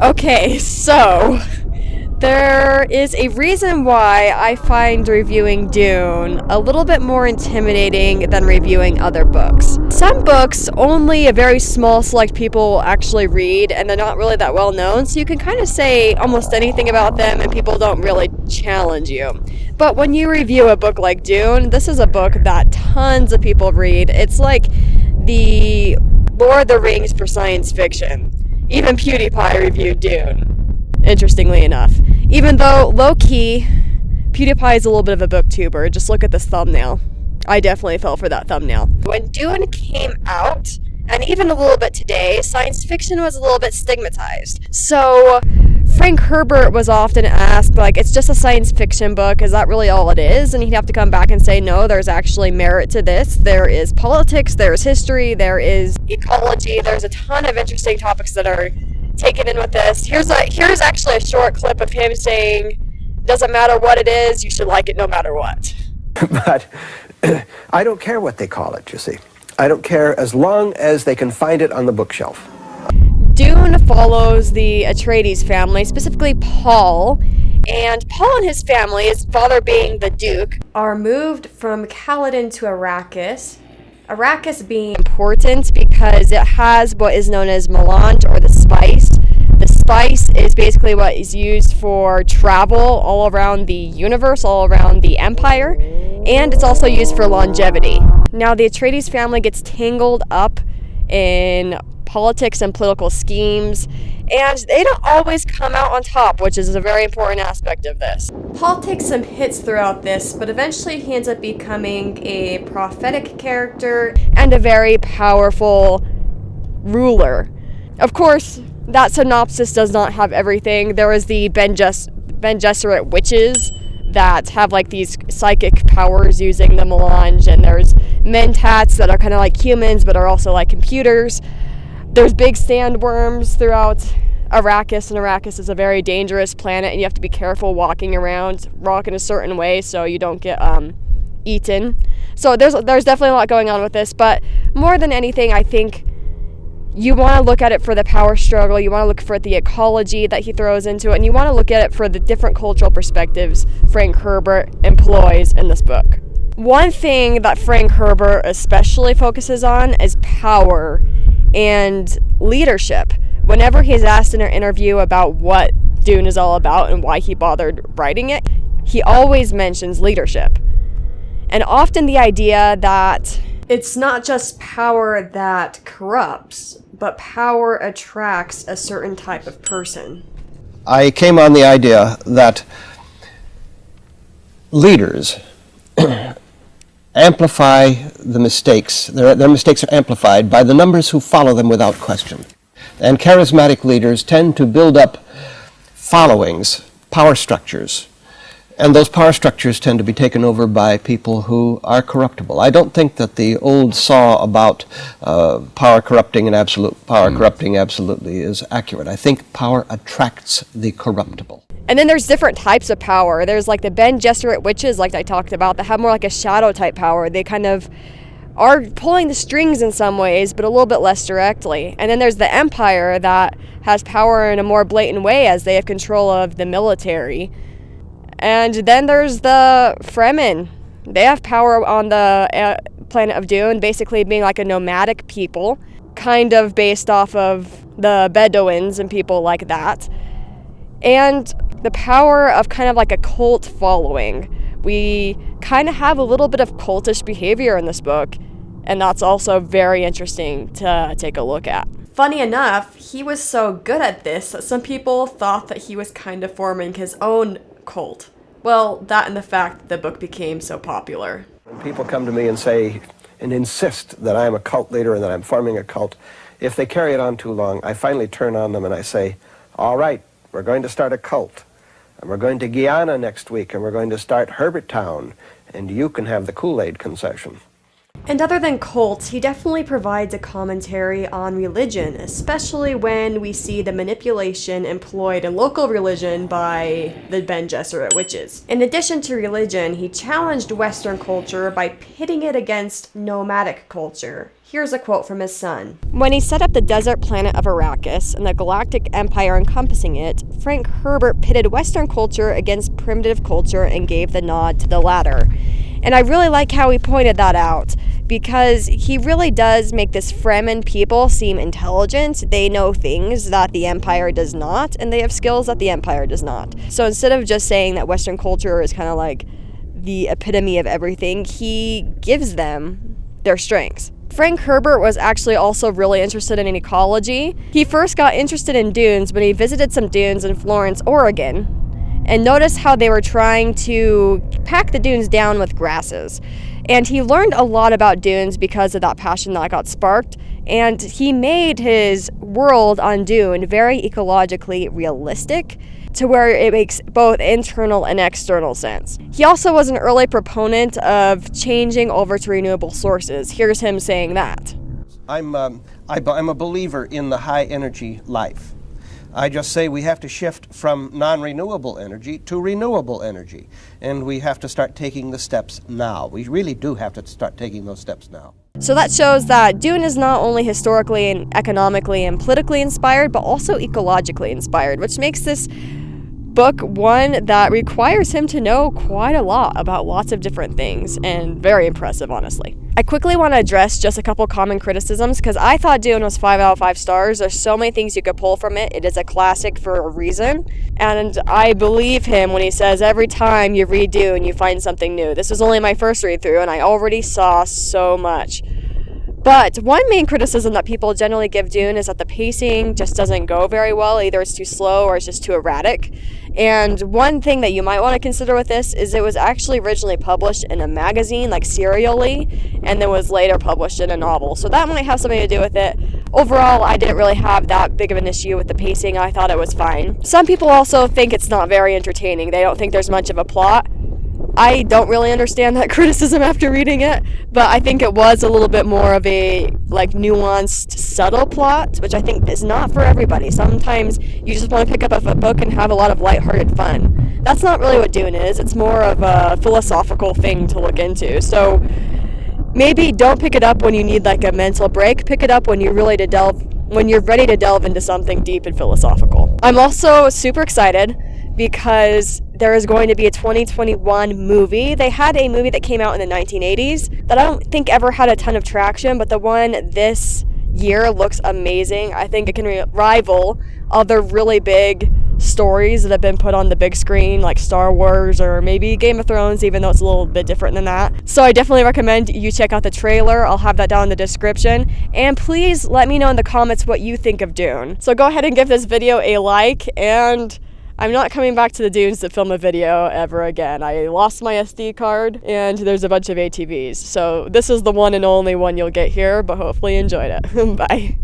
Okay, so there is a reason why I find reviewing Dune a little bit more intimidating than reviewing other books. Some books only a very small select people actually read, and they're not really that well known, so you can kind of say almost anything about them and people don't really challenge you. But when you review a book like Dune, this is a book that tons of people read. It's like the Lord of the Rings for science fiction. Even PewDiePie reviewed Dune, interestingly enough. Even though, low-key, PewDiePie is a little bit of a booktuber. Just look at this thumbnail. I definitely fell for that thumbnail. When Dune came out, and even a little bit today, science fiction was a little bit stigmatized. So Frank Herbert was often asked, like, it's just a science fiction book, is that really all it is? And he'd have to come back and say, no, there's actually merit to this. There is politics, there's history, there is ecology, there's a ton of interesting topics that are taken in with this. Here's actually a short clip of him saying, doesn't matter what it is, you should like it no matter what. But I don't care what they call it, you see. I don't care as long as they can find it on the bookshelf. Dune follows the Atreides family, specifically Paul, and Paul and his family, his father being the Duke, are moved from Caladan to Arrakis. Arrakis being important because it has what is known as melange, or the spice. The spice is basically what is used for travel all around the universe, all around the Empire, and it's also used for longevity. Now, the Atreides family gets tangled up in politics and political schemes, and they don't always come out on top, which is a very important aspect of this. Paul takes some hits throughout this, but eventually he ends up becoming a prophetic character and a very powerful ruler. Of course, that synopsis does not have everything. There is the Bene Gesserit witches that have like these psychic powers using the melange, and there's mentats that are kind of like humans but are also like computers. There's big sandworms throughout Arrakis, and Arrakis is a very dangerous planet, and you have to be careful walking around, walk in a certain way so you don't get eaten. So there's definitely a lot going on with this, but more than anything, I think you want to look at it for the power struggle, you want to look for the ecology that he throws into it, and you want to look at it for the different cultural perspectives Frank Herbert employs in this book. One thing that Frank Herbert especially focuses on is power and leadership. Whenever he's asked in an interview about what Dune is all about and why he bothered writing it, he always mentions leadership. And often the idea that it's not just power that corrupts, but power attracts a certain type of person. I came on the idea that leaders amplify the mistakes. Their mistakes are amplified by the numbers who follow them without question. And charismatic leaders tend to build up followings, power structures. And those power structures tend to be taken over by people who are corruptible. I don't think that the old saw about power corrupting and absolute power corrupting absolutely is accurate. I think power attracts the corruptible. And then there's different types of power. There's like the Bene Gesserit witches, like I talked about, that have more like a shadow type power. They kind of are pulling the strings in some ways, but a little bit less directly. And then there's the Empire that has power in a more blatant way as they have control of the military. And then there's the Fremen. They have power on the planet of Dune, basically being like a nomadic people, kind of based off of the Bedouins and people like that. And the power of kind of like a cult following. We kind of have a little bit of cultish behavior in this book, and that's also very interesting to take a look at. Funny enough, he was so good at this that some people thought that he was kind of forming his own cult. Well, that and the fact that the book became so popular. When people come to me and say, and insist that I'm a cult leader and that I'm forming a cult, if they carry it on too long, I finally turn on them and I say, all right, we're going to start a cult. And we're going to Guyana next week, and we're going to start Herbert Town, and you can have the Kool-Aid concession. And other than cults, he definitely provides a commentary on religion, especially when we see the manipulation employed in local religion by the Bene Gesserit witches. In addition to religion, he challenged Western culture by pitting it against nomadic culture. Here's a quote from his son. When he set up the desert planet of Arrakis and the galactic empire encompassing it, Frank Herbert pitted Western culture against primitive culture and gave the nod to the latter. And I really like how he pointed that out, because he really does make this Fremen people seem intelligent. They know things that the Empire does not, and they have skills that the Empire does not. So instead of just saying that Western culture is kind of like the epitome of everything, he gives them their strengths. Frank Herbert was actually also really interested in ecology. He first got interested in dunes when he visited some dunes in Florence, Oregon, and noticed how they were trying to pack the dunes down with grasses. And he learned a lot about dunes because of that passion that got sparked, and he made his world on Dune very ecologically realistic, to where it makes both internal and external sense. He also was an early proponent of changing over to renewable sources. Here's him saying that. I'm a believer in the high energy life. I just say we have to shift from non-renewable energy to renewable energy, and we have to start taking the steps now. We really do have to start taking those steps now. So that shows that Dune is not only historically and economically and politically inspired, but also ecologically inspired, which makes this book one that requires him to know quite a lot about lots of different things, and very impressive, honestly. I quickly want to address just a couple common criticisms, because I thought Dune was 5 out of 5 stars. There's so many things you could pull from it. It is a classic for a reason, and I believe him when he says every time you read Dune, you find something new. This was only my first read through, and I already saw so much. But one main criticism that people generally give Dune is that the pacing just doesn't go very well. Either it's too slow or it's just too erratic. And one thing that you might want to consider with this is it was actually originally published in a magazine, like serially, and then was later published in a novel. So that might have something to do with it. Overall, I didn't really have that big of an issue with the pacing. I thought it was fine. Some people also think it's not very entertaining. They don't think there's much of a plot. I don't really understand that criticism after reading it, but I think it was a little bit more of a nuanced, subtle plot, which I think is not for everybody. Sometimes you just want to pick up a book and have a lot of lighthearted fun. That's not really what Dune is. It's more of a philosophical thing to look into. So maybe don't pick it up when you need a mental break. Pick it up when you're ready to delve into something deep and philosophical. I'm also super excited because there is going to be a 2021 movie. They had a movie that came out in the 1980s that I don't think ever had a ton of traction, but the one this year looks amazing. I think it can rival other really big stories that have been put on the big screen, like Star Wars or maybe Game of Thrones, even though it's a little bit different than that. So I definitely recommend you check out the trailer. I'll have that down in the description. And please let me know in the comments what you think of Dune. So go ahead and give this video a like, and I'm not coming back to the dunes to film a video ever again. I lost my SD card, and there's a bunch of ATVs. So this is the one and only one you'll get here, but hopefully you enjoyed it. Bye.